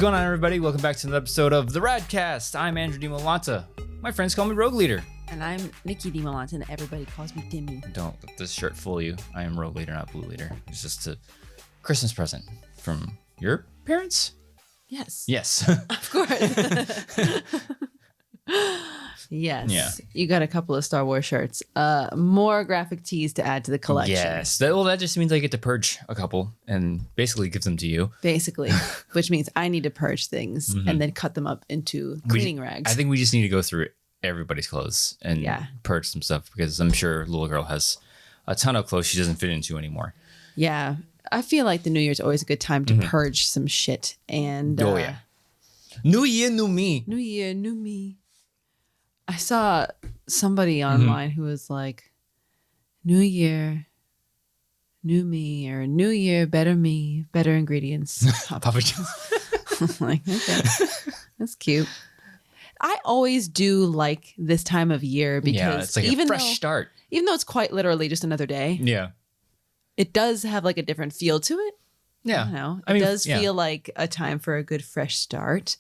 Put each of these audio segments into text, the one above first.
going on, everybody? Welcome back to another episode of the RAD Cast. I'm Andrew Dimmy. My friends call me Rogue Leader. And I'm Nicki and everybody calls me Dimmy. Don't let this shirt fool you. I am Rogue Leader, not Blue Leader. It's just a Christmas present from your parents? Yes. Yes. Of course. Yes. Yeah. You got a couple of Star Wars shirts. More graphic tees to add to the collection. Yes. That just means I get to purge a couple and basically give them to you. Basically. Which means I need to purge things and then cut them up into cleaning rags. I think we just need to go through everybody's clothes and purge some stuff, because I'm sure little girl has a ton of clothes she doesn't fit into anymore. Yeah. I feel like the New Year's always a good time to purge some shit. And New Year, new me. New Year, new me. I saw somebody online who was like, New Year, new me, or New Year, better me, better ingredients. Papa John's. I'm like, okay, that's cute. I always do like this time of year because it's like a fresh start. Even though it's quite literally just another day, it does have like a different feel to it. Yeah. I don't know. It does feel like a time for a good fresh start.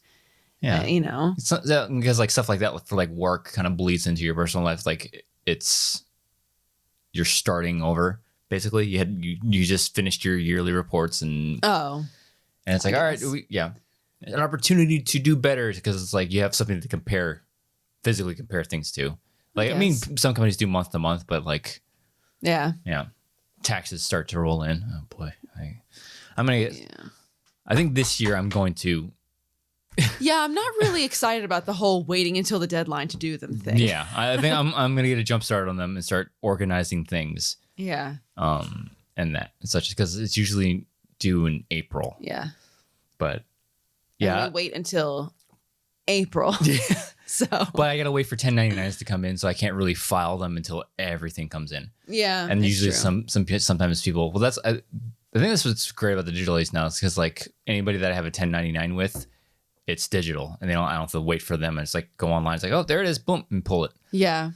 Yeah. You know, it's not, because like stuff like that for like work kind of bleeds into your personal life. Like you're starting over. Basically, you just finished your yearly reports and it's like, all right, an opportunity to do better, because it's like you have something to physically compare things to. Like, I mean, some companies do month to month, but like, taxes start to roll in. Oh boy, I'm gonna get. Yeah. I think this year I'm going to. I'm not really excited about the whole waiting until the deadline to do them thing. Yeah, I think I'm gonna get a jump start on them and start organizing things. Yeah. And that and such, because it's usually due in April. Yeah. But I wait until April. Yeah. But I gotta wait for 1099s to come in, so I can't really file them until everything comes in. Yeah. And usually sometimes people. Well, I think that's what's great about the digital age now, is because like anybody that I have a 1099 with, it's digital, and I don't have to wait for them. And it's like go online. It's like, oh, there it is, boom, and pull it. Yeah.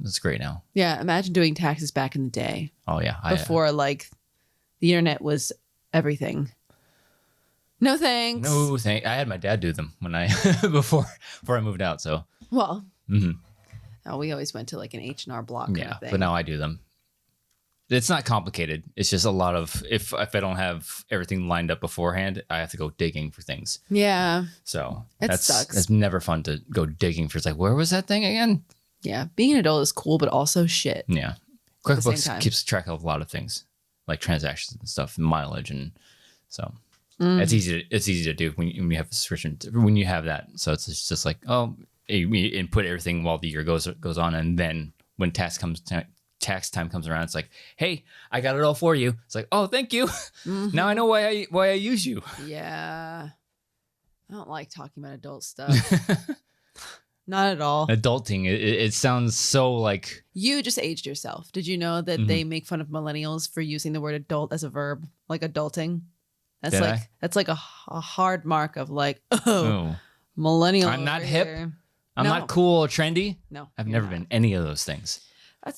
That's great now. Yeah. Imagine doing taxes back in the day. Oh yeah. Before like the internet was everything. No thanks. No thanks. I had my dad do them when I before I moved out. So we always went to like an H&R Block kind of thing. But now I do them. It's not complicated. It's just a lot of if I don't have everything lined up beforehand, I have to go digging for things. Yeah. So that sucks. It's never fun to go digging for. It's like, where was that thing again? Yeah. Being an adult is cool, but also shit. Yeah. QuickBooks keeps track of a lot of things, like transactions and stuff, and mileage, and so it's easy to do when you have a subscription. When you have that, so it's just like, oh, you input everything while the year goes on, and then when tax time comes around, it's like, hey, I got it all for you. It's like, oh, thank you. Now I know why I use you. Yeah. I don't like talking about adult stuff. Not at all. Adulting, it sounds so like... You just aged yourself. Did you know that they make fun of millennials for using the word adult as a verb, like adulting? That's like a hard mark of like, millennial. I'm not hip. I'm not cool or trendy. No. I've never been any of those things.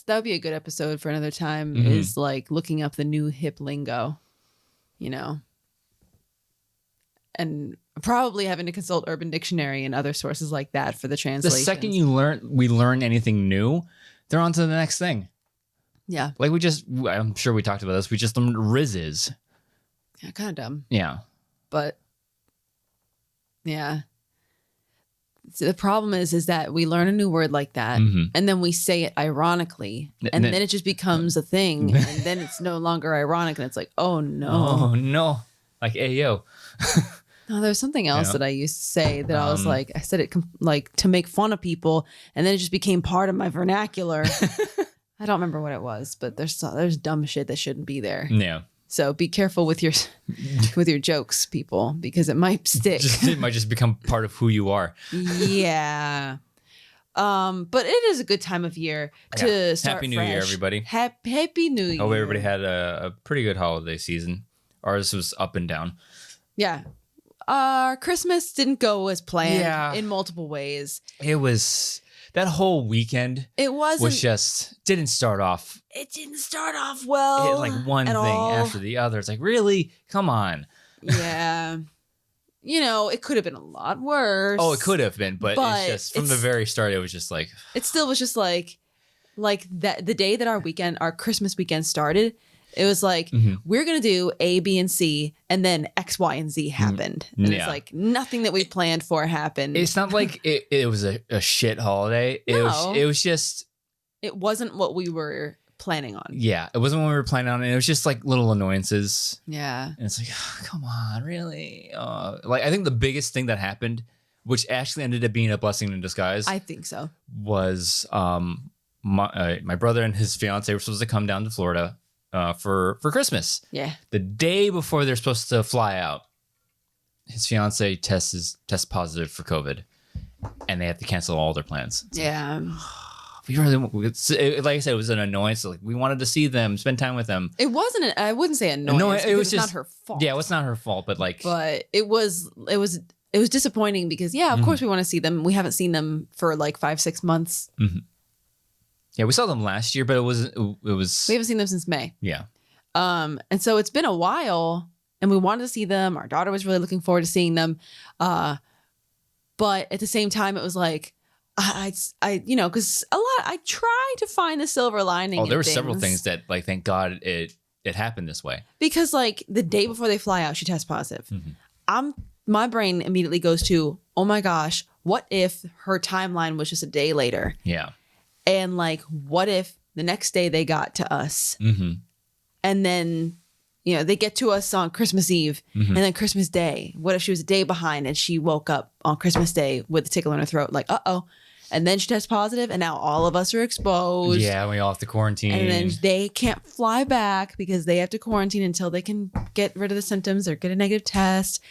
That would be a good episode for another time, is like looking up the new hip lingo, you know, and probably having to consult Urban Dictionary and other sources like that for the translation. The second we learn anything new, they're on to the next thing. Yeah. Like I'm sure we talked about this. We just learned rizzes. Yeah, kind of dumb. Yeah. But yeah. So the problem is that we learn a new word like that, and then we say it ironically, and then it just becomes a thing, and then it's no longer ironic, and it's like, oh no. Oh no. Like, ayo. No, there's something else that I used to say that I was like, I said it like to make fun of people, and then it just became part of my vernacular. I don't remember what it was, but there's dumb shit that shouldn't be there. Yeah. So be careful with your jokes, people, because it might stick. It might just become part of who you are. Yeah. But it is a good time of year to start Happy New fresh. Year, everybody. Happy New Year. Hope everybody had a pretty good holiday season. Ours was up and down. Yeah. Our Christmas didn't go as planned in multiple ways. It was... That whole weekend didn't start off. It didn't start off well. Like one thing after the other. It's like, really? Come on. Yeah. it could have been a lot worse. Oh, it could have been, but it's just from the very start, it was just like it still was just like that. The day that our Christmas weekend started, it was like we're gonna do A, B, and C, and then X, Y, and Z happened, and it's like nothing that we planned for happened. It's not like it was a shit holiday. It was just it wasn't what we were planning on. Yeah, it wasn't what we were planning on, and it was just like little annoyances. Yeah, and it's like, oh, come on, really? Like I think the biggest thing that happened, which actually ended up being a blessing in disguise, I think so, was my brother and his fiance were supposed to come down to Florida for Christmas. Yeah, the day before they're supposed to fly out, his fiance tests positive for COVID, and they have to cancel all their plans. Yeah. We really, like I said, it was an annoyance. Like we wanted to see them, spend time with them. It wasn't. I wouldn't say annoyance. No, it was just not her fault. Yeah, it's not her fault, but it was disappointing because of course we want to see them. We haven't seen them for like 5-6 months. Mm-hmm. Yeah, we saw them last year, but it was. We haven't seen them since May. Yeah. And so it's been a while, and we wanted to see them. Our daughter was really looking forward to seeing them. But at the same time, it was like. Because I try to find the silver lining. Oh, there were several things that, like, thank God it happened this way. Because, like, the day before they fly out, she tests positive. My brain immediately goes to, oh my gosh, what if her timeline was just a day later? Yeah. And, like, what if the next day they got to us, and then they get to us on Christmas Eve, and then Christmas Day. What if she was a day behind and she woke up on Christmas Day with a tickle in her throat? Like, uh-oh. And then she tests positive, and now all of us are exposed. Yeah, we all have to quarantine. And then they can't fly back because they have to quarantine until they can get rid of the symptoms or get a negative test.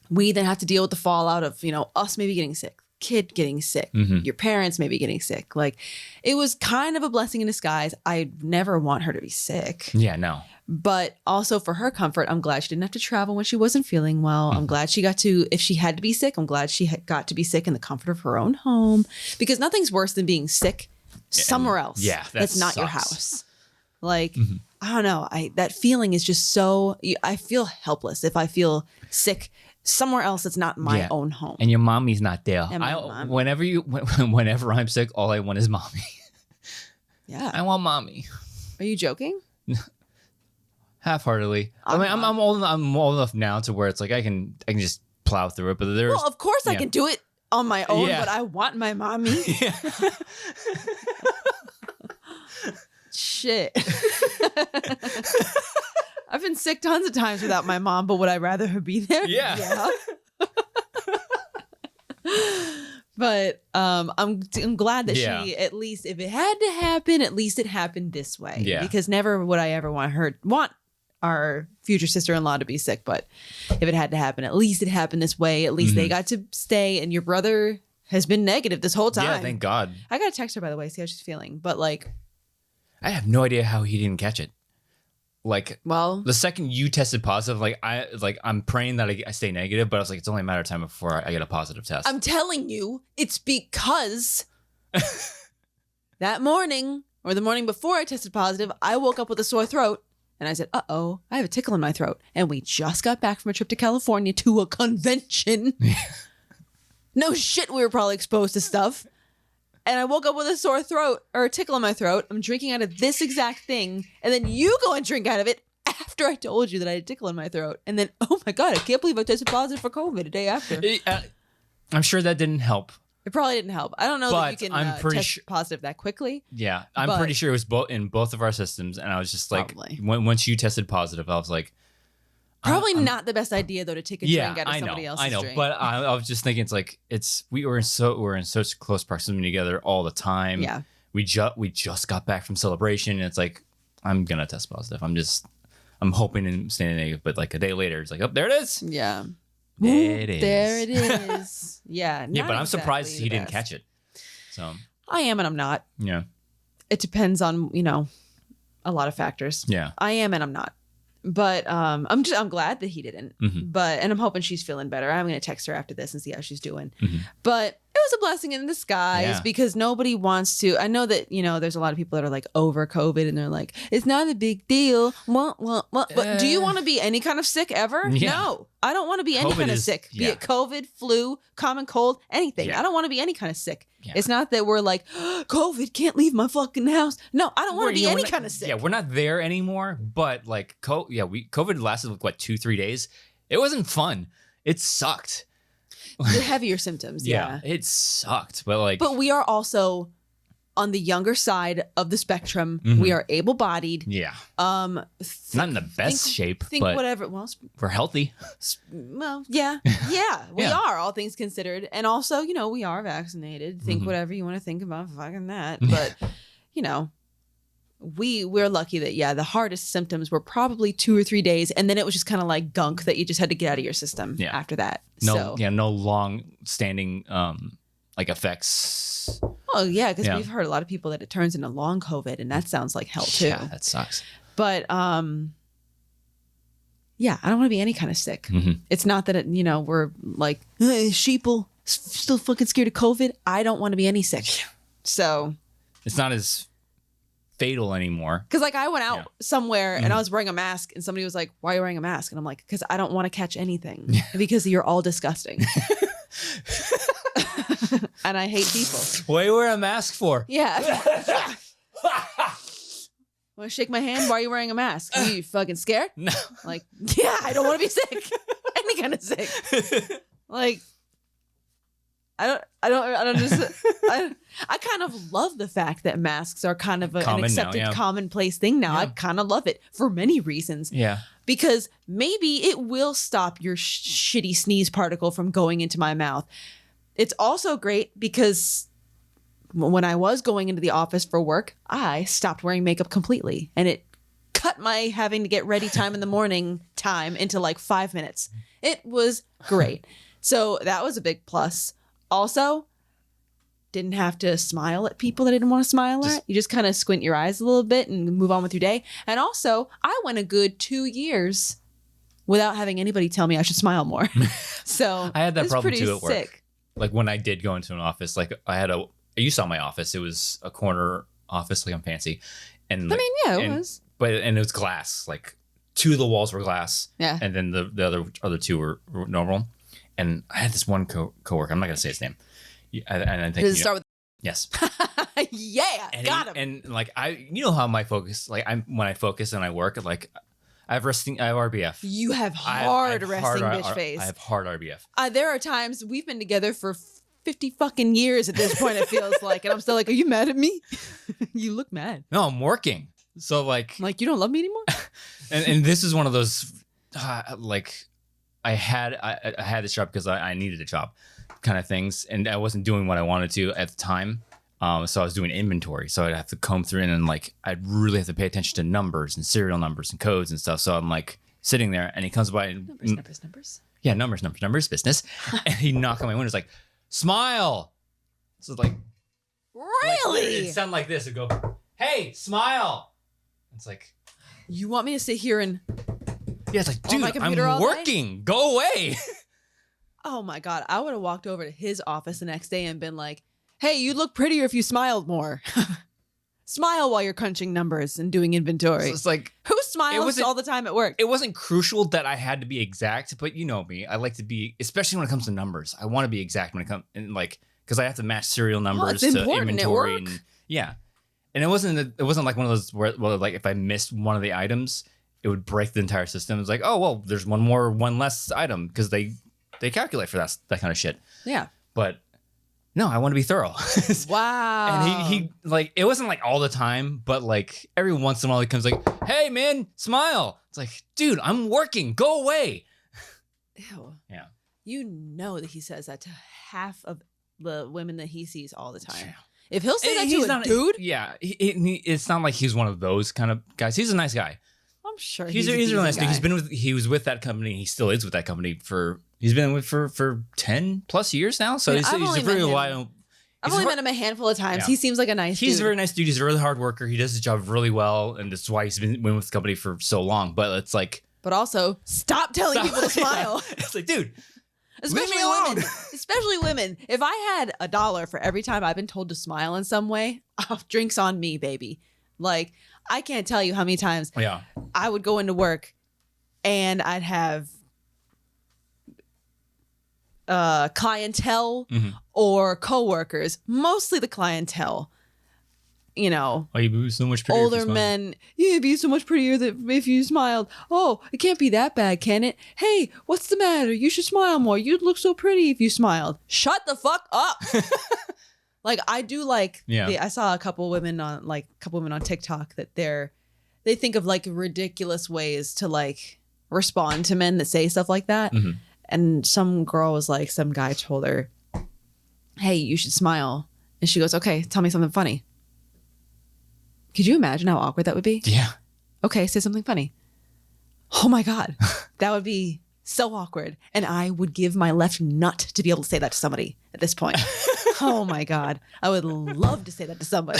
We then have to deal with the fallout of, us maybe getting sick, kid getting sick, your parents maybe getting sick. Like, it was kind of a blessing in disguise. I never want her to be sick. Yeah, no. But also for her comfort, I'm glad she didn't have to travel when she wasn't feeling well. I'm glad she got to, if she had to be sick, I'm glad she got to be sick in the comfort of her own home. Because nothing's worse than being sick somewhere else. Yeah, that's not your house. Like, I don't know. That feeling is just so, I feel helpless if I feel sick somewhere else that's not my own home. And your mommy's not there. And whenever I'm sick, all I want is mommy. Yeah. I want mommy. Are you joking? Half-heartedly. I mean, I'm old enough now to where it's like I can just plow through it. But well, of course I can do it on my own, but I want my mommy. Yeah. Shit. I've been sick tons of times without my mom, but would I rather her be there? Yeah. But I'm glad that she, at least if it had to happen, at least it happened this way. Yeah. Because never would I ever want our future sister-in-law to be sick. But if it had to happen, at least it happened this way. At least they got to stay. And your brother has been negative this whole time. Yeah, thank God. I got to text her, by the way, see how she's feeling. But like, I have no idea how he didn't catch it. Like, well, the second you tested positive, I'm praying that I stay negative, but I was like, it's only a matter of time before I get a positive test. I'm telling you, it's because that morning or the morning before I tested positive, I woke up with a sore throat and I said, uh-oh, I have a tickle in my throat. And we just got back from a trip to California to a convention. No shit, we were probably exposed to stuff. And I woke up with a sore throat or a tickle in my throat. I'm drinking out of this exact thing. And then you go and drink out of it after I told you that I had a tickle in my throat. And then, oh my God, I can't believe I tested positive for COVID a day after. I'm sure that didn't help. It probably didn't help. I don't know that you can test positive that quickly. Yeah, I'm pretty sure it was in both of our systems. And I was just like, once you tested positive, I was like, probably not the best idea though to take a drink out of somebody else's drink. I know, but I was just thinking, it's like we're in such close proximity together all the time. Yeah, we just got back from celebration, and it's like I'm gonna test positive. I'm hoping and staying negative, but like a day later, it's like, oh, there it is. Yeah, there it is. There it is. Yeah, yeah, but I'm surprised he didn't catch it. So I am, and I'm not. Yeah, it depends on a lot of factors. Yeah, I am, and I'm not. But I'm glad that he didn't. And I'm hoping she's feeling better. I'm going to text her after this and see how she's doing. But it was a blessing in disguise because nobody wants to. I know that, there's a lot of people that are like over COVID and they're like, it's not a big deal. But do you want to be any kind of sick ever? Yeah. No, I don't want to be any kind of sick. Be it COVID, flu, common cold, anything. I don't want to be any kind of sick. Yeah. It's not that we're like, COVID, can't leave my fucking house. No, I don't want to be any kind of sick. Yeah, we're not there anymore. But like, COVID lasted like, what, 2-3 days? It wasn't fun. It sucked. The heavier symptoms, yeah. It sucked. But we are also on the younger side of the spectrum. Mm-hmm. We are able-bodied. Yeah. Not in the best shape, but whatever. Well, we're healthy. Well, yeah. Yeah, we are, all things considered. And also, we are vaccinated. Think whatever you want to think about fucking that. But, we're lucky that, the hardest symptoms were probably 2 or 3 days. And then it was just kind of like gunk that you just had to get out of your system after that. No long standing effects. Oh yeah, because we've heard a lot of people that it turns into long COVID, and that sounds like hell too. Yeah, that sucks. But I don't want to be any kind of sick. Mm-hmm. It's not that we're like sheeple still fucking scared of COVID. I don't want to be any sick. So it's not as fatal anymore. Because like I went out somewhere and I was wearing a mask and somebody was like, why are you wearing a mask? And I'm like, because I don't want to catch anything because you're all disgusting. And I hate people. What are you wearing a mask for? Yeah. Want to shake my hand? Why are you wearing a mask? Are you fucking scared? No. Like, I don't want to be sick. Any kind of sick. Like, I kind of love the fact that masks are kind of an accepted commonplace thing now. I kind of love it for many reasons. Yeah. Because maybe it will stop your shitty sneeze particle from going into my mouth. It's also great because when I was going into the office for work, I stopped wearing makeup completely. And it cut my having to get ready time in the morning time into like 5 minutes. It was great. So that was a big plus. Also, didn't have to smile at people that I didn't want to smile at. You just kind of squint your eyes a little bit and move on with your day. And also, I went a good 2 years without having anybody tell me I should smile more. So I had that problem too at work. Sick. Like when I did go into an office, like you saw my office. It was a corner office, like I'm fancy. And like, it was. And it was glass. Like 2 of the walls were glass. Yeah. And then the other 2 were normal. And I had this one coworker. I'm not going to say his name. And I think, does it start with? Yes. Yeah. And got him. And like, how my focus, like when I focus and I work, like I have RBF. You have hard resting bitch face. I have hard RBF. There are times we've been together for 50 fucking years at this point, it feels like. And I'm still like, are you mad at me? You look mad. No, I'm working. So like you don't love me anymore? and this is one of those, like I had this job because I needed a job kind of things. And I wasn't doing what I wanted to at the time. So I was doing inventory. So I'd have to comb through and like, I'd really have to pay attention to numbers and serial numbers and codes and stuff. So I'm like sitting there and he comes by and numbers. Yeah, numbers, business. And he knocked on my window. He's like, smile. So it's like, really? It sounded like this. It'd go, hey, smile. It's like, you want me to sit here and it's like, dude, I'm working. Go away. Oh my God. I would have walked over to his office the next day and been like, hey, you'd look prettier if you smiled more. Smile while you're crunching numbers and doing inventory. So it's like, who smiles all the time at work? It wasn't crucial that I had to be exact, but you know me. I like to be, especially when it comes to numbers. I want to be exact when it comes, and like, because I have to match serial numbers to inventory. And yeah. And it wasn't like one of those where, well, like if I missed one of the items, it would break the entire system. It's like, oh, well, there's one less item because they calculate for that kind of shit. Yeah. But no, I want to be thorough. Wow. And he like, it wasn't like all the time, but like every once in a while he comes like, hey man, smile. It's like, dude, I'm working. Go away. Ew. Yeah. You know that he says that to half of the women that he sees all the time. Yeah. If he'll say that to a dude. Yeah. It's not like he's one of those kind of guys. He's a nice guy. I'm sure he's a really nice dude. He was with that company. He still is with that company he's been with for 10 plus years now. So he's a very while. I've only met him a handful of times. Yeah. He seems like a nice dude. He's a very nice dude. He's a really hard worker. He does his job really well. And that's why he's been with the company for so long. But it's like. But also, stop telling people to smile. It's like, dude, Especially women. Especially women. If I had $1 for every time I've been told to smile in some way, drinks on me, baby. Like, I can't tell you how many times I would go into work and I'd have clientele or coworkers, mostly the clientele. You know, you'd be so much prettier older men. Yeah, it'd be so much prettier if you smiled. Oh, it can't be that bad, can it? Hey, what's the matter? You should smile more. You'd look so pretty if you smiled. Shut the fuck up. Like, I do like. I saw a couple women on TikTok that they think of like ridiculous ways to like respond to men that say stuff like that. And some girl was like, some guy told her, "Hey, you should smile," and she goes, "Okay, tell me something funny." Could you imagine how awkward that would be? Yeah. Okay, say something funny. Oh my God. That would be so awkward. And I would give my left nut to be able to say that to somebody at this point. Oh my God. I would love to say that to somebody.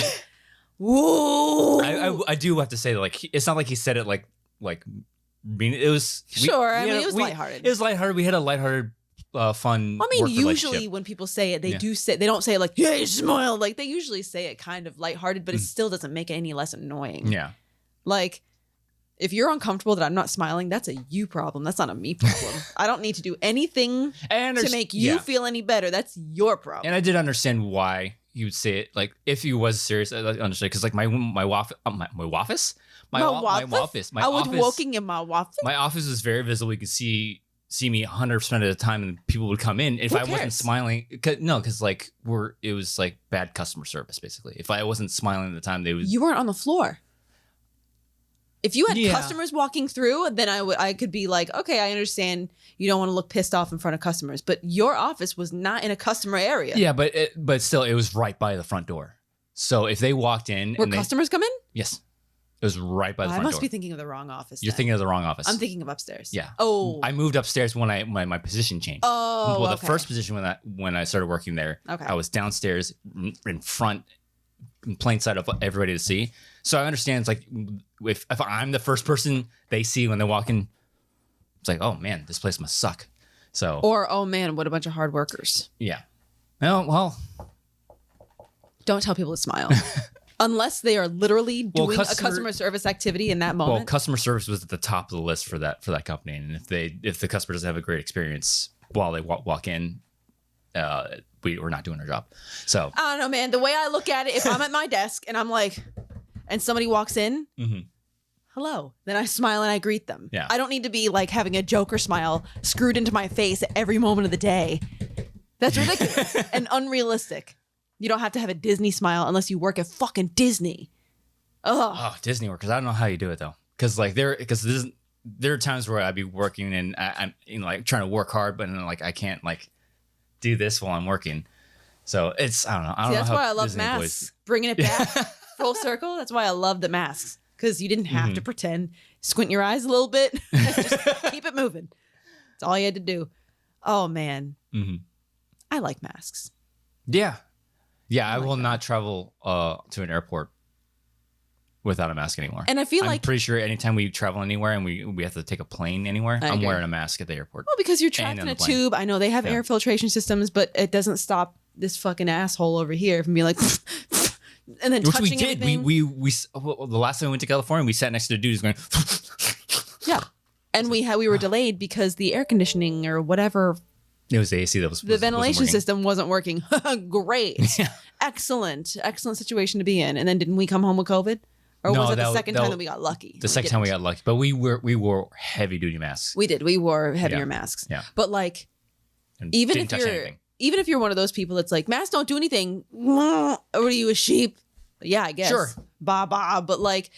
Whoa. I do have to say, like, it's not like he said it like it was. Sure. It was lighthearted. It was lighthearted. We had a lighthearted fun. I mean, usually when people say it, they don't say it like, "Yeah, you smile." Like, they usually say it kind of lighthearted, but it still doesn't make it any less annoying. Yeah. Like, if you're uncomfortable that I'm not smiling, that's a you problem. That's not a me problem. I don't need to do anything to make you feel any better. That's your problem. And I did understand why he would say it. Like, if he was serious, I understood. Because like my office. I was walking in my office. My office was very visible. You could see me 100% of the time, and people would come in. If I wasn't smiling, because like it was like bad customer service basically. If I wasn't smiling at the time, you weren't on the floor. If you had customers walking through, then I could be like, okay, I understand you don't want to look pissed off in front of customers, but your office was not in a customer area. Yeah, but still, it was right by the front door. So if they walked in, customers come in? Yes. It was right by the front door. I must be thinking of the wrong office. You're thinking of the wrong office. I'm thinking of upstairs. Yeah. Oh. I moved upstairs when my position changed. Oh. Well, the first position when I started working there, I was downstairs in front, in plain sight of everybody to see. So I understand it's like if I'm the first person they see when they walk in, it's like, oh man, this place must suck. So. Or, oh man, what a bunch of hard workers. Yeah. Oh, well. Don't tell people to smile. Unless they are literally doing a customer service activity in that moment. Well, customer service was at the top of the list for that company, and if the customer doesn't have a great experience while they walk in, we're not doing our job. So I don't know, man. The way I look at it, if I'm at my desk and I'm like, and somebody walks in, hello, then I smile and I greet them. Yeah. I don't need to be like having a Joker smile screwed into my face at every moment of the day. That's ridiculous and unrealistic. You don't have to have a Disney smile unless you work at fucking Disney. Ugh. Oh, Disney workers. I don't know how you do it though. Because there are times where I'd be working and I'm like trying to work hard, but like I can't like do this while I'm working. So it's, I don't know. That's why I love Disney masks. Bringing it back full circle. That's why I love the masks. Because you didn't have to pretend. Squint your eyes a little bit. Just keep it moving. That's all you had to do. Oh man. I like masks. Yeah. Yeah, I will not travel to an airport without a mask anymore. And I feel I'm pretty sure anytime we travel anywhere and we have to take a plane anywhere, I'm wearing a mask at the airport. Well, because you're trapped in a tube. I know they have air filtration systems, but it doesn't stop this fucking asshole over here from being like, and then touching we did. Everything. We the last time we went to California, we sat next to a dude who's going. Yeah, and we were delayed because the air conditioning or whatever. It was the AC that was the ventilation system wasn't working. Great, excellent situation to be in. And then didn't we come home with COVID, or was it the second time that we got lucky? The second time we got lucky, but we wore heavy duty masks. We did. We wore heavier masks. Yeah, but like, even if you're one of those people that's like, masks don't do anything. Or are you a sheep? Yeah, I guess. Sure. But like,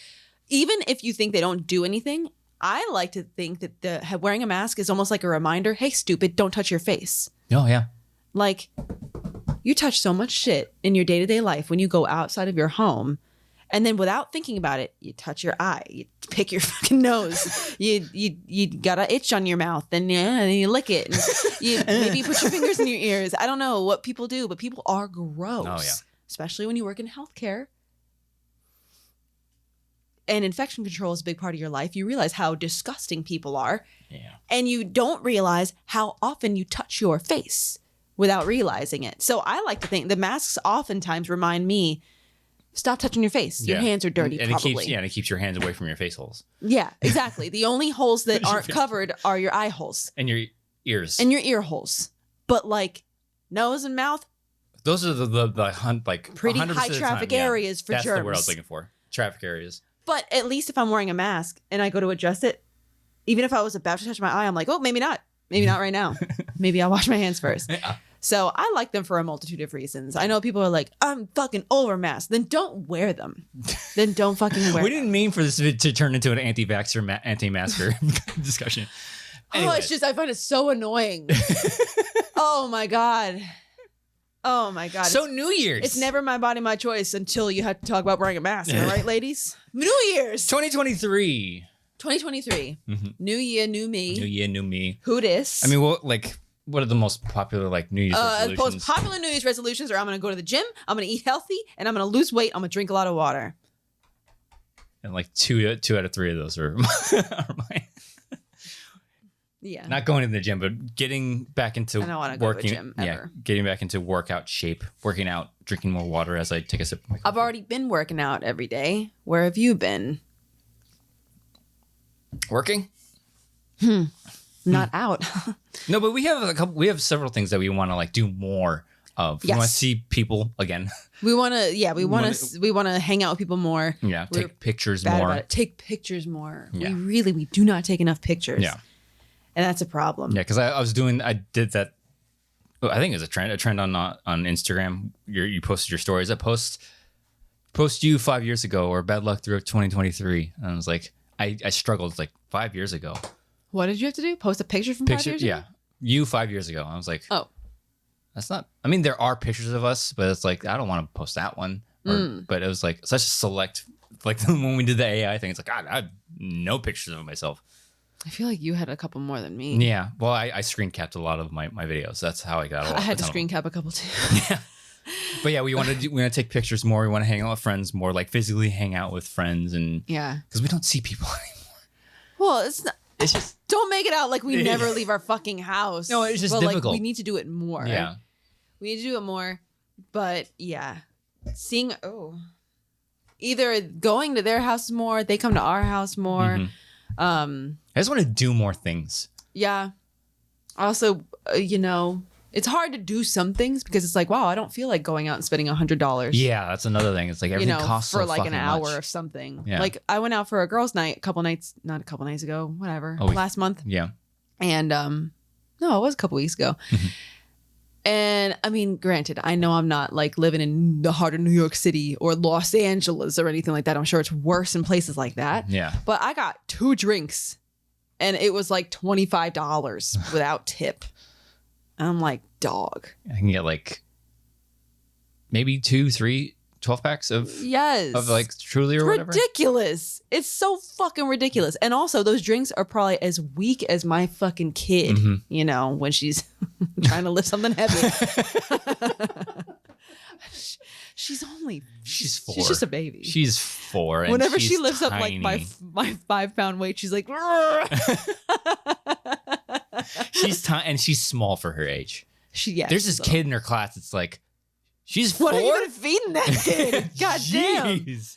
even if you think they don't do anything, I like to think that wearing a mask is almost like a reminder. Hey, stupid, don't touch your face. Oh, yeah. Like, you touch so much shit in your day-to-day life when you go outside of your home. And then without thinking about it, you touch your eye, you pick your fucking nose, you got an itch on your mouth, and you lick it. And maybe you put your fingers in your ears. I don't know what people do, but people are gross. Oh, yeah. Especially when you work in healthcare. and infection control is a big part of your life, you realize how disgusting people are. Yeah. And you don't realize how often you touch your face without realizing it. So I like to think the masks oftentimes remind me, stop touching your face. Your hands are dirty, and probably. It keeps your hands away from your face holes. Yeah, exactly. The only holes that aren't covered are your eye holes. And your ears. And your ear holes. But like nose and mouth. Those are the like pretty high traffic areas for germs. That's the word I was looking for. Traffic areas. But at least if I'm wearing a mask and I go to adjust it, even if I was about to touch my eye, I'm like, oh, maybe not. Maybe not right now. Maybe I'll wash my hands first. Yeah. So I like them for a multitude of reasons. I know people are like, I'm fucking over masks. Then don't wear them. Then don't fucking wear them. We didn't mean for this to turn into an anti-vaxxer, anti-masker discussion. Anyway. Oh, it's just, I find it so annoying. Oh my God. Oh my God. So New Year's. It's never my body, my choice until you have to talk about wearing a mask. Am I right, ladies? New Year's. 2023. 2023. Mm-hmm. New year, new me. New year, new me. Who dis? I mean, what are the most popular like New Year's resolutions? The most popular New Year's resolutions are I'm going to go to the gym, I'm going to eat healthy, and I'm going to lose weight. I'm going to drink a lot of water. And like two out of three of those are mine. Yeah. Not going to the gym, but getting back into I don't want to go to the gym ever. Yeah, getting back into workout shape, working out, drinking more water as I take a sip of my coffee. I've already been working out every day. Where have you been? Working? Not out. No, but we have several things that we want to like do more of. Yes. We want to see people again. We want to hang out with people more. Yeah, take pictures bad more. About it. Take pictures more. Yeah. We do not take enough pictures. Yeah. And that's a problem. Yeah, because I did that. I think it was a trend on Instagram. You posted your stories. I post you 5 years ago or bad luck through 2023. And I was like, I struggled like 5 years ago. What did you have to do? Post a picture from 5 years ago? Yeah. You 5 years ago. I was like, oh, that's not, I mean, there are pictures of us, but it's like, I don't want to post that one. But it was like such a select, like when we did the AI thing, it's like, God, I had no pictures of myself. I feel like you had a couple more than me. Yeah. Well, I screen capped a lot of my videos. That's how I got a lot. I had to screen cap a couple too. Yeah. But yeah, we want to take pictures more. We want to hang out with friends more, like physically hang out with friends. And yeah, because we don't see people anymore. Well, it's just don't make it out like we never leave our fucking house. No, it's just difficult. Like, we need to do it more. Yeah. We need to do it more. But yeah, either going to their house more, they come to our house more. Mm-hmm. I just want to do more things. Yeah. Also, it's hard to do some things because it's like, wow, I don't feel like going out and spending $100. Yeah, that's another thing. It's like everything costs for so like an hour much. or something. Yeah. Like I went out for a girls' night not a couple nights ago, whatever, last month. Yeah. And no, it was a couple weeks ago. And I mean, granted, I know I'm not like living in the heart of New York City or Los Angeles or anything like that. I'm sure it's worse in places like that. Yeah. But I got 2 drinks and it was like $25 without tip. And I'm like, dog. I can get like maybe 2, 3, 12 packs of like Truly or whatever. Ridiculous. It's so fucking ridiculous. And also those drinks are probably as weak as my fucking kid, when she's trying to lift something heavy. She's 4. She's just a baby. She's 4. And whenever she lifts tiny. up like my 5-pound weight, she's like, she's tiny and she's small for her age. There's this kid in her class. It's like, she's 4. What are you even feeding that kid? God damn. Jeez.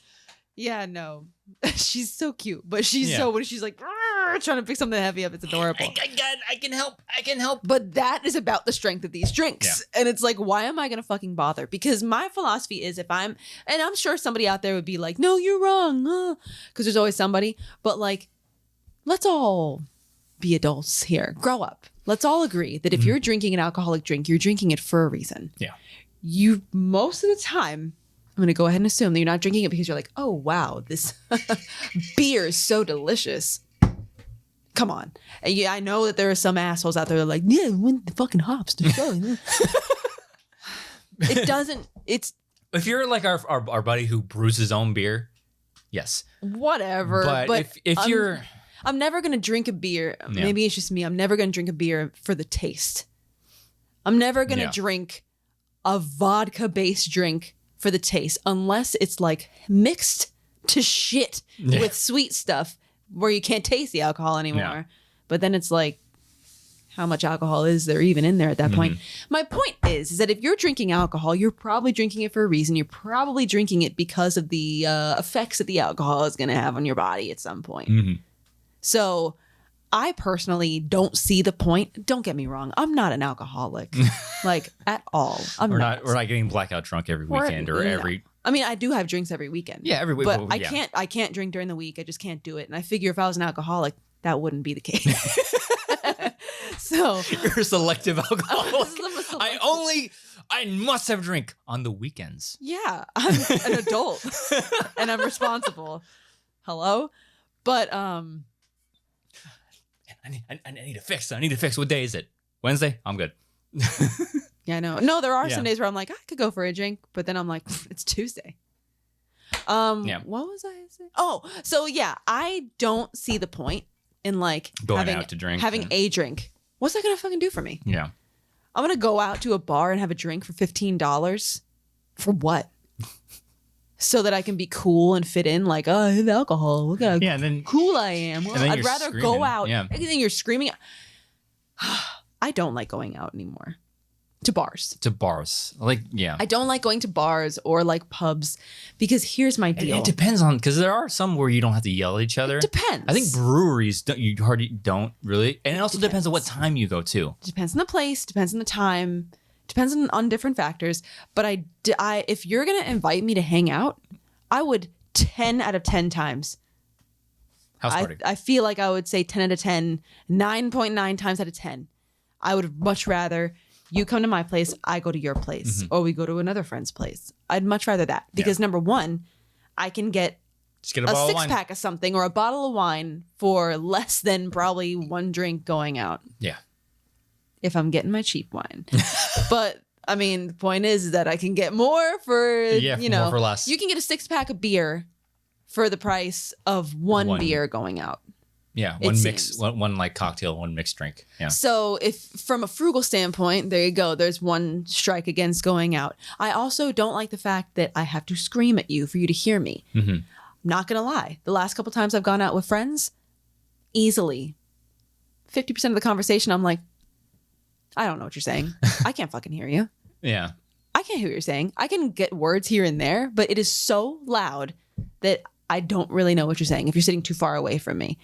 Yeah, no. She's so cute, but when she's like trying to pick something heavy up, it's adorable. I can help. But that is about the strength of these drinks. Yeah. And it's like, why am I going to fucking bother? Because my philosophy is and I'm sure somebody out there would be like, no, you're wrong. Because there's always somebody. But like, let's all be adults here. Grow up. Let's all agree that if you're drinking an alcoholic drink, you're drinking it for a reason. Yeah. You, most of the time, I'm going to go ahead and assume that you're not drinking it because you're like, oh, wow, this beer is so delicious. Come on. And yeah, I know that there are some assholes out there that are like, yeah, when the fucking hops. It doesn't, it's. If you're like our buddy who brews his own beer, yes. Whatever. But if you're. I'm never going to drink a beer. Yeah. Maybe it's just me. I'm never going to drink a beer for the taste. I'm never going to drink a vodka-based drink for the taste unless it's like mixed to shit with sweet stuff where you can't taste the alcohol anymore. Yeah. But then it's like, how much alcohol is there even in there at that point? My point is that if you're drinking alcohol, you're probably drinking it for a reason. You're probably drinking it because of the effects that the alcohol is going to have on your body at some point. So I personally don't see the point. Don't get me wrong. I'm not an alcoholic, like at all. We're not getting blackout drunk every weekend or every. I mean, I do have drinks every weekend. Yeah, every week. But I can't drink during the week. I just can't do it. And I figure if I was an alcoholic, that wouldn't be the case. So you're a selective alcoholic. I must have a drink on the weekends. Yeah, I'm an adult and I'm responsible. Hello, but I need to fix. I need to fix. What day is it? Wednesday. I'm good. Yeah, I know. No, there are some days where I'm like, I could go for a drink, but then I'm like, it's Tuesday. What was I saying? Oh, so yeah, I don't see the point in like going out to drink, having a drink. What's that gonna fucking do for me? Yeah, I'm gonna go out to a bar and have a drink for $15 for what? So that I can be cool and fit in, like, oh, I have alcohol. Look how cool I am. Well, I'd rather go out. Yeah. And then you're screaming. I don't like going out anymore. To bars. Like, yeah. I don't like going to bars or like pubs because here's my deal. It depends on, because there are some where you don't have to yell at each other. It depends. I think breweries, you hardly don't really. And it also depends on what time you go to. It depends on the place, depends on the time, depends on different factors. But I if you're going to invite me to hang out, I would 10 out of 10 times. House party. I feel like I would say 10 out of 10, 9.9 times out of 10. I would much rather you come to my place, I go to your place, or we go to another friend's place. I'd much rather that because number one, I can get a 6-pack of something or a bottle of wine for less than probably one drink going out. Yeah. If I'm getting my cheap wine. But I mean, the point is that I can get more for, more for less. You can get a 6-pack of beer for the price of one beer going out. Yeah, one like cocktail, one mixed drink. Yeah. So if from a frugal standpoint, there you go. There's one strike against going out. I also don't like the fact that I have to scream at you for you to hear me. I'm not going to lie. The last couple times I've gone out with friends, easily 50% of the conversation, I'm like, I don't know what you're saying. I can't fucking hear you. Yeah. I can't hear what you're saying. I can get words here and there, but it is so loud that I don't really know what you're saying if you're sitting too far away from me.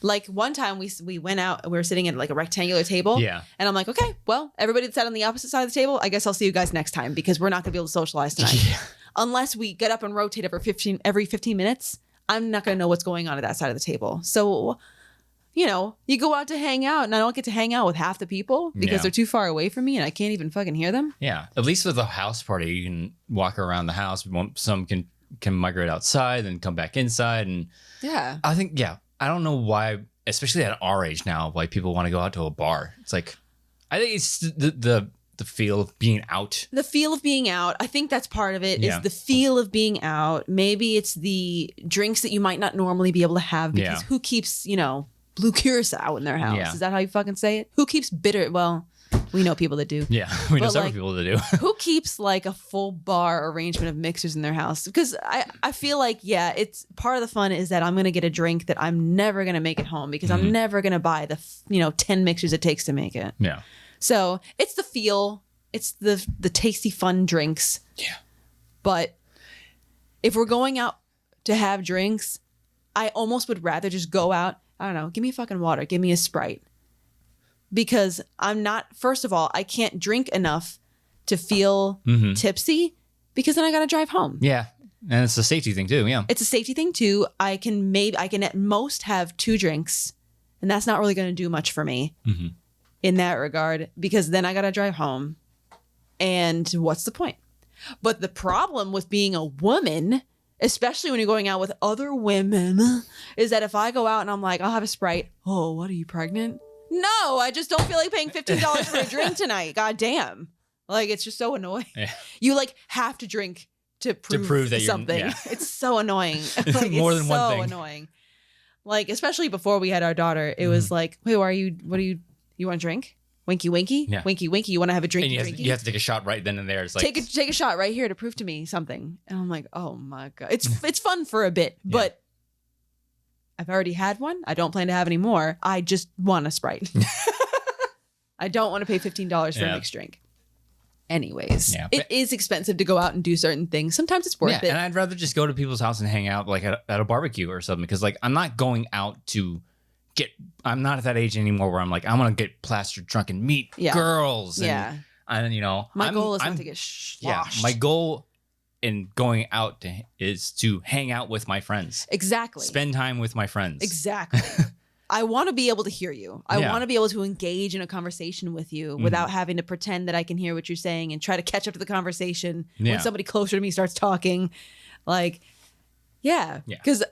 Like one time we went out, we were sitting at like a rectangular table. Yeah. And I'm like, okay, well, everybody that sat on the opposite side of the table, I guess I'll see you guys next time because we're not going to be able to socialize tonight. Yeah. Unless we get up and rotate every 15 minutes, I'm not going to know what's going on at that side of the table. So, you go out to hang out and I don't get to hang out with half the people because they're too far away from me and I can't even fucking hear them. Yeah. At least with a house party, you can walk around the house. Some can migrate outside and come back inside. And yeah, I think, I don't know why, especially at our age now, why people want to go out to a bar. It's like, I think it's the feel of being out. The feel of being out. I think that's part of it is the feel of being out. Maybe it's the drinks that you might not normally be able to have because who keeps, blue curacao in their house? Yeah. Is that how you fucking say it? Who keeps bitter? Well, we know people that do. Yeah, we know several people that do. Who keeps like a full bar arrangement of mixers in their house? Because I feel like, it's part of the fun is that I'm going to get a drink that I'm never going to make at home because I'm never going to buy the, 10 mixers it takes to make it. Yeah. So it's the feel, it's the tasty, fun drinks. Yeah. But if we're going out to have drinks, I almost would rather just go out. I don't know. Give me fucking water. Give me a Sprite. Because I'm not, first of all, I can't drink enough to feel tipsy because then I got to drive home. Yeah. And it's a safety thing too. Yeah. It's a safety thing too. I can at most have 2 drinks and that's not really going to do much for me in that regard because then I got to drive home. And what's the point? But the problem with being a woman, especially when you're going out with other women, is that if I go out and I'm like, I'll have a Sprite. Oh, what, are you pregnant? No, I just don't feel like paying $15 for a drink tonight. God damn. Like, it's just so annoying. Yeah. You like have to drink to prove that something. It's so annoying. Like, more than one thing. So annoying. Like, especially before we had our daughter, it was like, wait, you want to drink? Winky, winky, Yeah. winky, winky. You want to have a drink? And you have to take a shot right then and there. It's like take a shot right here to prove to me something. And I'm like, oh my God. It's fun for a bit, but I've already had one. I don't plan to have any more. I just want a Sprite. I don't want to pay $15 for a mixed drink. Anyways, it is expensive to go out and do certain things. Sometimes it's worth it. And I'd rather just go to people's house and hang out like at a barbecue or something. Because like I'm not going out to I'm not at that age anymore where I'm like, I want to get plastered drunk and meet girls. And, and you know, my goal is not to get sloshed. Yeah, my goal in going out is to hang out with my friends. Exactly. Spend time with my friends. Exactly. I want to be able to hear you. I want to be able to engage in a conversation with you without having to pretend that I can hear what you're saying and try to catch up to the conversation when somebody closer to me starts talking. Like, because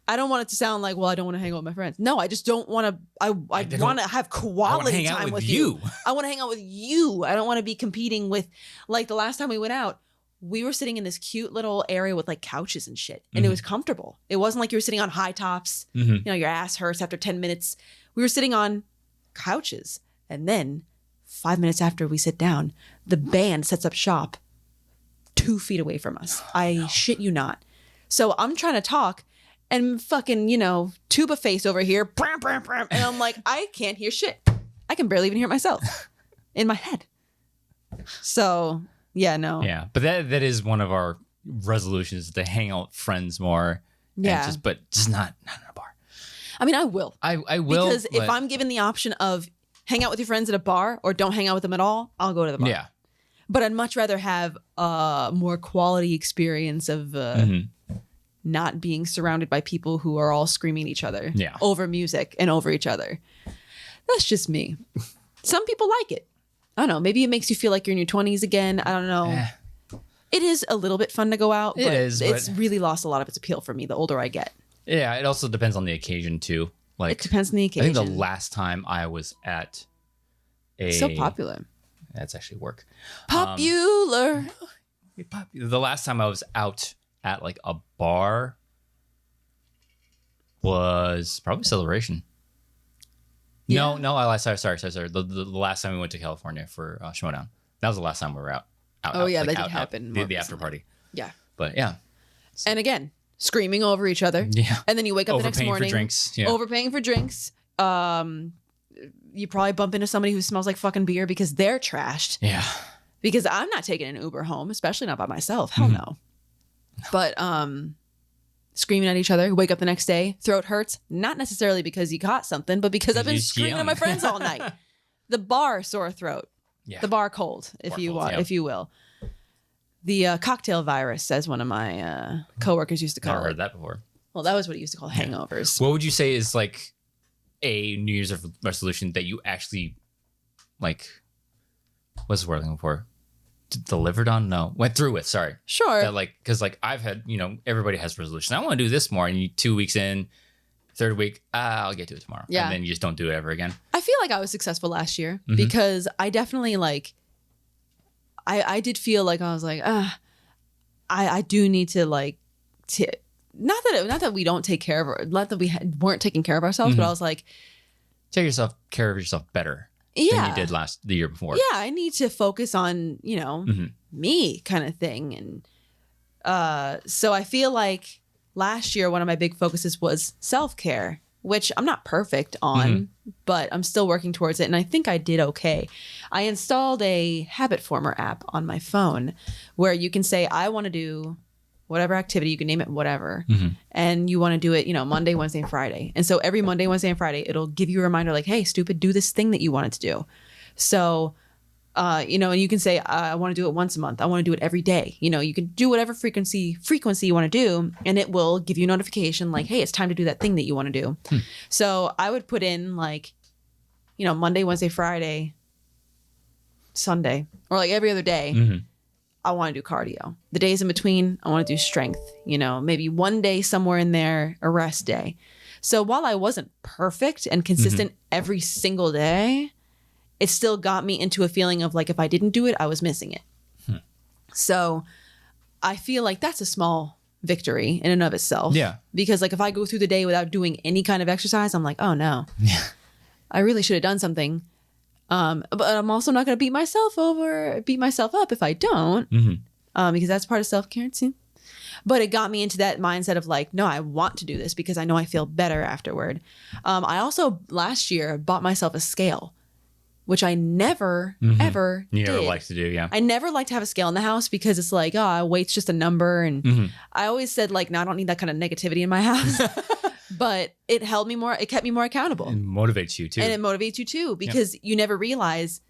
I don't want it to sound like, well, I don't want to hang out with my friends. No, I just don't want to. I want to have quality time with you. I want to hang out with you. I don't want to be competing with, like the last time we went out, we were sitting in this cute little area with like couches and shit. And it was comfortable. It wasn't like you were sitting on high tops. You know, your ass hurts after 10 minutes. We were sitting on couches. And then 5 minutes after we sit down, the band sets up shop 2 feet away from us. I shit you not. So I'm trying to talk and fucking, you know, tuba face over here. And I'm like, I can't hear shit. I can barely even hear myself in my head. So... yeah, no. Yeah, but that is one of our resolutions, to hang out with friends more. Yeah. But just not in a bar. I mean, I will. I will. Because if I'm given the option of hang out with your friends at a bar or don't hang out with them at all, I'll go to the bar. Yeah. But I'd much rather have a more quality experience of not being surrounded by people who are all screaming at each other over music and over each other. That's just me. Some people like it. I don't know. Maybe it makes you feel like you're in your 20s again. I don't know. It is a little bit fun to go out, but it's really lost a lot of its appeal for me the older I get. Yeah, it also depends on the occasion too. Like it depends on the occasion. I think the last time I was at so popular. That's actually work. Popular. The last time I was out at like a bar was probably Celebration. Yeah. No, I lied. Sorry. The last time we went to California for Schmodown. That was the last time we were out. That did happen. The after party. Yeah. But yeah. And again, screaming over each other. Yeah. And then you wake up the next morning. Overpaying for drinks. You probably bump into somebody who smells like fucking beer because they're trashed. Yeah. Because I'm not taking an Uber home, especially not by myself. Hell no. But screaming at each other, wake up the next day, throat hurts, not necessarily because you caught something, but because I've been screaming at my friends all night. The bar sore throat. Yeah. The bar cold, if you will. The cocktail virus, as one of my coworkers used to call it. Never heard that before. Well, that was what he used to call hangovers. What would you say is like a New Year's resolution that you actually like, what's the word I'm looking for? Delivered on? No, went through with. Sorry. Sure. That like, because like I've had, you know, everybody has resolutions. I want to do this more, and you 2 weeks in, third week, I'll get to it tomorrow. Yeah. And then you just don't do it ever again. I feel like I was successful last year because I definitely like, I did feel like I was like, I do need to like, not that we don't take care of, not that we weren't taking care of ourselves, but I was like, take care of yourself better. Than you did the year before. Yeah, I need to focus on, you know, me kind of thing. And so I feel like last year, one of my big focuses was self-care, which I'm not perfect on, but I'm still working towards it. And I think I did okay. I installed a habit former app on my phone where you can say, I want to do whatever activity, you can name it whatever. And you want to do it, you know, Monday, Wednesday, and Friday. And so every Monday, Wednesday, and Friday, it'll give you a reminder like, hey, stupid, do this thing that you wanted to do. So, you know, and you can say, I want to do it once a month. I want to do it every day. You know, you can do whatever frequency you want to do, and it will give you a notification like, hey, it's time to do that thing that you want to do. So I would put in like, you know, Monday, Wednesday, Friday, Sunday, or like every other day. I want to do cardio. The days in between, I want to do strength, you know, maybe one day somewhere in there, a rest day. So while I wasn't perfect and consistent every single day, it still got me into a feeling of like, if I didn't do it, I was missing it. So I feel like that's a small victory in and of itself. Yeah. Because like if I go through the day without doing any kind of exercise, I'm like, oh no, I really should have done something. But I'm also not going to beat myself up if I don't, because that's part of self-care too. But it got me into that mindset of like, no, I want to do this because I know I feel better afterward. I also last year bought myself a scale, which I never, ever You never did. like to do, yeah. I never like to have a scale in the house because it's like, weight's just a number. And I always said like, no, I don't need that kind of negativity in my house. But it kept me more accountable. It motivates you too. And it motivates you too, because you never realize.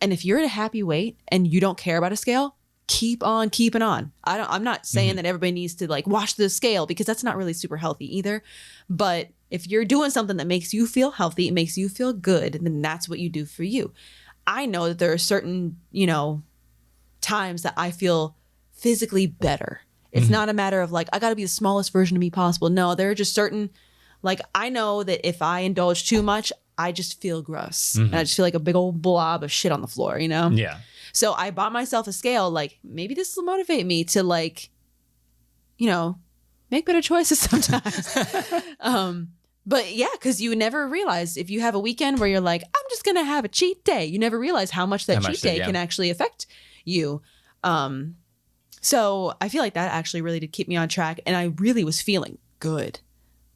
And if you're at a happy weight and you don't care about a scale, keep on keeping on. I'm not saying that everybody needs to like watch the scale, because that's not really super healthy either. But if you're doing something that makes you feel healthy, it makes you feel good, then that's what you do for you. I know that there are certain, times that I feel physically better. It's not a matter of like, I got to be the smallest version of me possible. No, there are just certain, like, I know that if I indulge too much, I just feel gross. And I just feel like a big old blob of shit on the floor, Yeah. So I bought myself a scale, like, maybe this will motivate me to like, make better choices sometimes. But yeah, because you never realize if you have a weekend where you're like, I'm just going to have a cheat day. You never realize how much that cheat day can actually affect you. So I feel like that actually really did keep me on track. And I really was feeling good.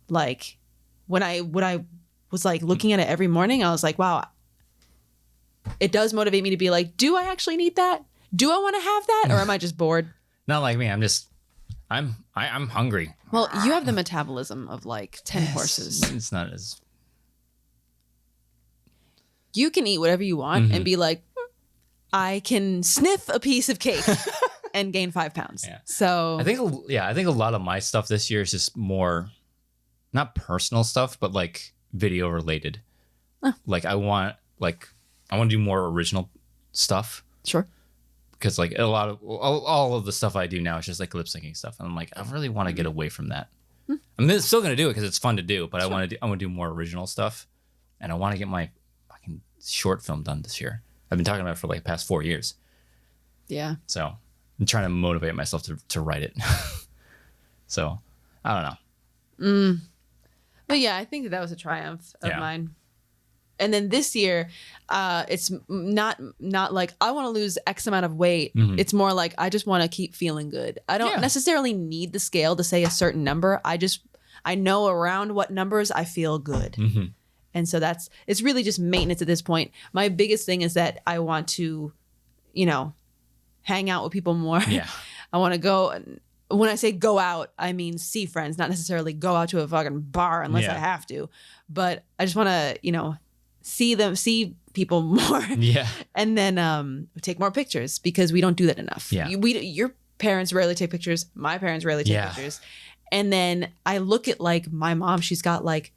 Like when I was like looking at it every morning, I was like, wow, it does motivate me to be like, do I actually need that? Do I want to have that? Or am I just bored? Not like me. I'm hungry. Well, you have the metabolism of like 10 horses. It's not as... You can eat whatever you want and be like, I can sniff a piece of cake and gain 5 pounds. Yeah. So I think a lot of my stuff this year is just more, not personal stuff, but like video related. Like I want to do more original stuff. Sure. Because like all of the stuff I do now is just like lip syncing stuff, and I'm like, I really want to get away from that. I'm still gonna do it because it's fun to do, but I want to do more original stuff, and I want to get my fucking short film done this year. I've been talking about it for like the past 4 years. Yeah. So I'm trying to motivate myself to write it. So I don't know. But yeah, I think that was a triumph of mine. And then this year, it's not like I want to lose X amount of weight. It's more like I just want to keep feeling good. I don't necessarily need the scale to say a certain number. I know around what numbers I feel good. And so it's really just maintenance at this point. My biggest thing is that I want to, hang out with people more. Yeah. I want to go. When I say go out, I mean see friends, not necessarily go out to a fucking bar unless I have to. But I just want to, see people more. Yeah. And then take more pictures, because we don't do that enough. Yeah. Your parents rarely take pictures. My parents rarely take pictures. And then I look at like my mom, she's got like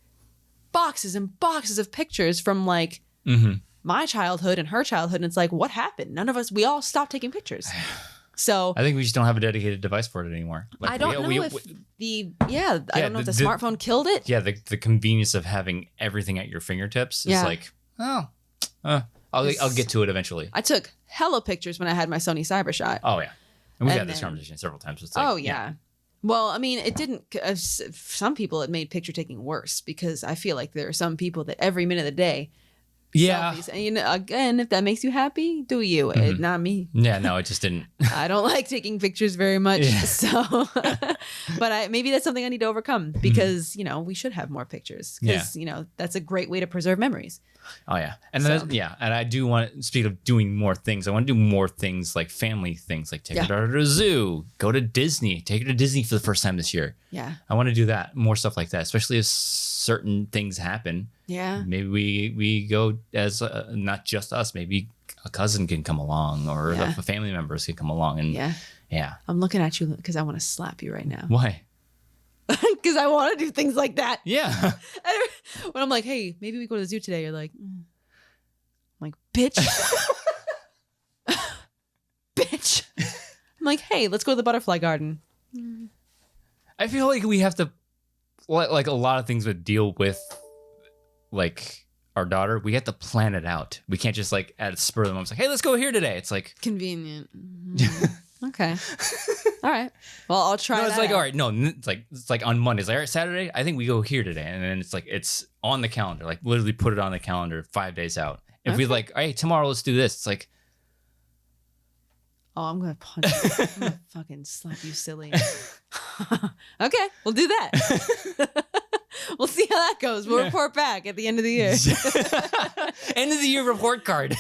boxes and boxes of pictures from like my childhood and her childhood. And it's like, what happened? We all stopped taking pictures. So I think we just don't have a dedicated device for it anymore. Like, I don't know if the smartphone killed it. Yeah, the convenience of having everything at your fingertips is like, I'll get to it eventually. I took hella pictures when I had my Sony Cybershot. Oh yeah, and we've had this conversation several times. It's like, Well, I mean, it didn't. Some people it made picture taking worse, because I feel like there are some people that every minute of the day. Yeah. Selfies. And again, if that makes you happy, do you? Not me. Yeah, no, it just didn't. I don't like taking pictures very much. Yeah. So, but maybe that's something I need to overcome, because, we should have more pictures, because, that's a great way to preserve memories. Oh, yeah. And and I do want, speak of doing more things, I want to do more things like family things, like take her daughter to the zoo, go to Disney, take her to Disney for the first time this year. Yeah. I want to do that, more stuff like that, especially as certain things happen. Yeah. Maybe we go as not just us. Maybe a cousin can come along, or the family members can come along. And yeah. I'm looking at you because I want to slap you right now. Why? Because I want to do things like that. Yeah. When I'm like, hey, maybe we go to the zoo today. You're like, I'm like, bitch. Bitch. I'm like, hey, let's go to the butterfly garden. I feel like we have to, like a lot of things would deal with, like our daughter, we have to plan it out. We can't just like at a spur of the moment, it's like, hey, let's go here today. It's like convenient. Okay. All right. Well, I'll try. No, it's like, all right, no, it's like on Monday. It's like, all right, Saturday, I think we go here today. And then it's on the calendar. Like literally put it on the calendar 5 days out. If we like, all right, tomorrow let's do this. It's like, oh, I'm gonna punch you. I'm gonna fucking slap you silly. Okay, we'll do that. We'll see how that goes. We'll report back at the end of the year. End of the year report card.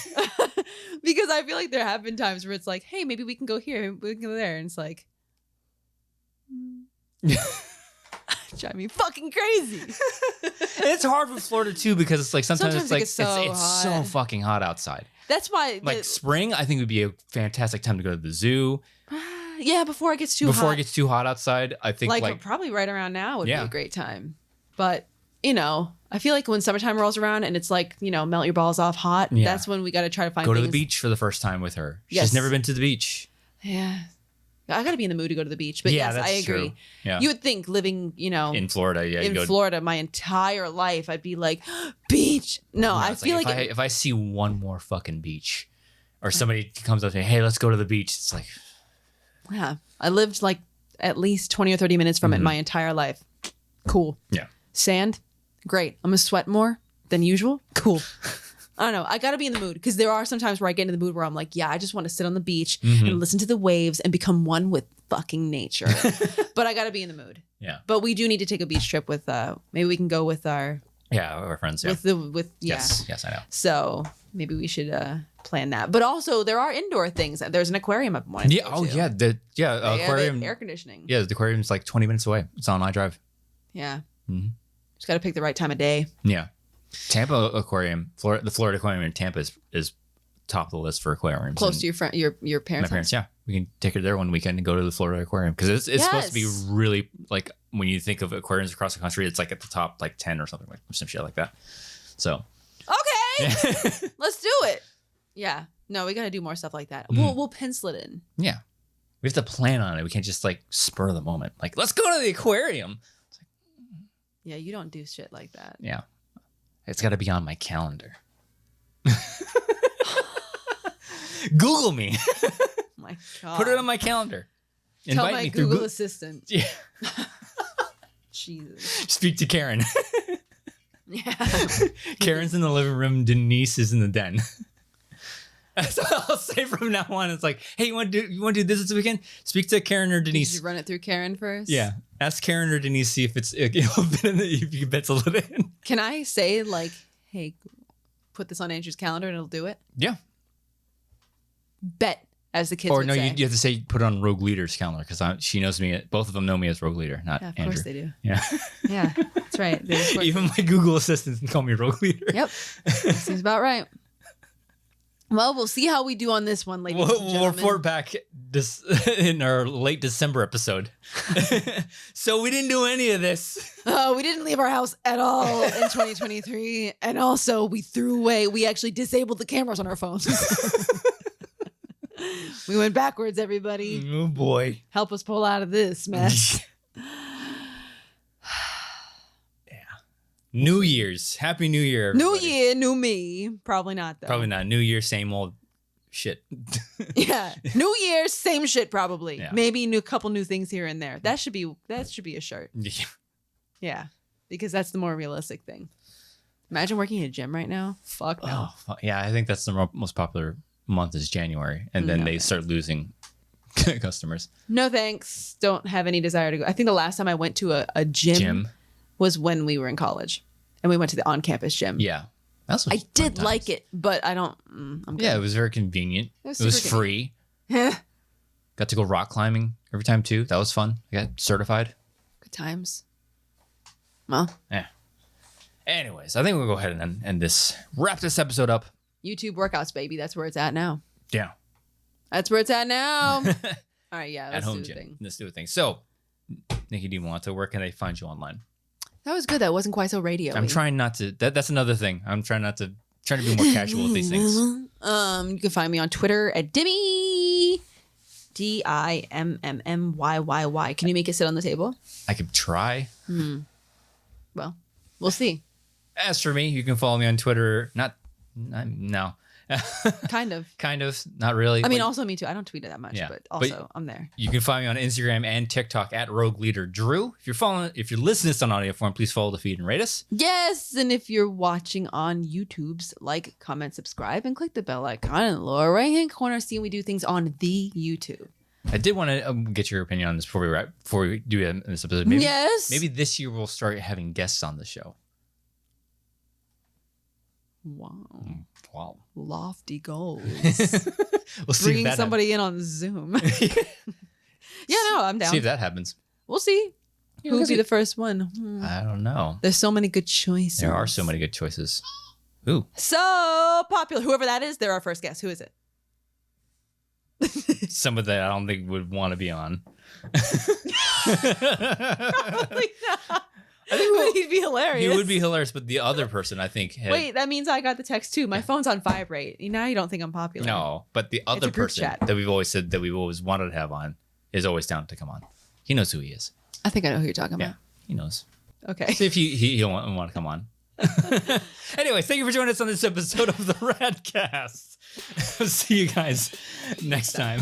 Because I feel like there have been times where it's like, hey, maybe we can go here, we can go there. And it's like, drive me fucking crazy. It's hard with Florida too, because it's like sometimes it's like it's so fucking hot outside. That's why like spring, I think would be a fantastic time to go to the zoo. Yeah, before it gets too hot outside, I think like probably right around now would be a great time. But I feel like when summertime rolls around and it's like, melt your balls off hot, that's when we got to try to find go to the beach for the first time with her. She's never been to the beach. Yeah. I got to be in the mood to go to the beach. But yes, I agree. True. Yeah. You would think living, in Florida, in Florida my entire life, I'd be like, beach. No, I feel like if I see one more fucking beach or somebody comes up to me, hey, let's go to the beach. It's like, yeah, I lived like at least 20 or 30 minutes from it my entire life. Cool. Yeah. Sand, great. I'm gonna sweat more than usual. Cool. I don't know. I gotta be in the mood because there are some times where I get in the mood where I'm like, yeah, I just want to sit on the beach and listen to the waves and become one with fucking nature. But I gotta be in the mood. Yeah. But we do need to take a beach trip with. Maybe we can go with our. Yeah, our friends. Yeah. Yes, I know. So maybe we should plan that. But also, there are indoor things. There's an aquarium up one. Yeah. Oh, yeah. Aquarium. Air conditioning. Yeah, the aquarium's like 20 minutes away. It's on iDrive. Yeah. Just got to pick the right time of day. Yeah. Tampa Aquarium, the Florida Aquarium in Tampa is top of the list for aquariums. Close to your parents. My parents, yeah. We can take her there one weekend and go to the Florida Aquarium because it's supposed to be really like when you think of aquariums across the country, it's like at the top like 10 or something, like some shit like that. So okay, let's do it. Yeah, no, we got to do more stuff like that. We'll pencil it in. Yeah, we have to plan on it. We can't just like spur of the moment. Like let's go to the aquarium. It's like, yeah, you don't do shit like that. Yeah, it's got to be on my calendar. Google me. My God. Put it on my calendar. Tell Invite my me Google Assistant. Yeah. Jesus. Speak to Karen. Yeah. Karen's in the living room. Denise is in the den. That's what I'll say from now on. It's like, hey, you want to do this weekend? Speak to Karen or Denise. Did you run it through Karen first? Yeah. Ask Karen or Denise, see if if you can pencil it in. Can I say like, hey, put this on Andrew's calendar and it'll do it? Yeah. Bet, as the kids would say. You have to say put it on Rogue Leader's calendar because she knows me. Both of them know me as Rogue Leader, not Andrew. Of course they do. Yeah. Yeah, that's right. Even my Google Assistant can call me Rogue Leader. Yep. Seems about right. Well, we'll see how we do on this one, ladies and gentlemen. We'll report back in our late December episode. So we didn't do any of this. We didn't leave our house at all in 2023. And also we actually disabled the cameras on our phones. We went backwards, everybody. Oh, boy. Help us pull out of this mess. Yeah. New Year's. Happy New Year, everybody. New Year, new me. Probably not, though. Probably not. New Year, same old shit. Yeah. New Year, same shit, probably. Yeah. Maybe a couple new things here and there. That should be a shirt. Yeah. Yeah. Because that's the more realistic thing. Imagine working in a gym right now. Fuck no. Oh, yeah, I think that's the most popular month is January, and then they start losing customers. No thanks. Don't have any desire to go. I think the last time I went to a gym was when we were in college, and we went to the on-campus gym. Yeah, I did like it, but I don't. I'm good. Yeah, it was very convenient. It was free. Got to go rock climbing every time too. That was fun. I got certified. Good times. Well, yeah. Anyways, I think we'll go ahead and wrap this episode up. YouTube workouts, baby. That's where it's at now. Yeah. That's where it's at now. All right, yeah. At home gym. Let's do a thing. So, Nicki, do you want to? Where can they find you online? That was good. That wasn't quite so radio. I'm trying not to. That's another thing. I'm trying to be more casual with these things. You can find me on Twitter at Dimmy. DIMMMYYY. Can you make it sit on the table? I could try. Well, we'll see. As for me, you can follow me on Twitter. No. Kind of. Kind of. Not really. I mean, also me too. I don't tweet it that much, Yeah, but also I'm there. You can find me on Instagram and TikTok at Rogue Leader Drew. If you're listening to this on audio form, please follow the feed and rate us. Yes, and if you're watching on YouTube's, like, comment, subscribe, and click the bell icon in the lower right-hand corner. See when we do things on the YouTube. I did want to get your opinion on this before we do this episode. Maybe this year we'll start having guests on the show. Wow. Lofty goals. We'll see. Bringing somebody in on Zoom. Yeah, no, I'm down. See if that happens. We'll see. Who would be the first one? I don't know. There's so many good choices. There are so many good choices. Ooh. So popular. Whoever that is, they're our first guest. Who is it? Some of that I don't think would want to be on. Probably not. I think he'd be hilarious. He would be hilarious, but the other person, I think... Wait, that means I got the text too. My phone's on vibrate. Now you don't think I'm popular. No, but the other person that we've always said that we've always wanted to have on is always down to come on. He knows who he is. I think I know who you're talking about. Yeah, he knows. Okay. See if he'll want to come on. Anyway, thank you for joining us on this episode of the RAD Cast. See you guys next time.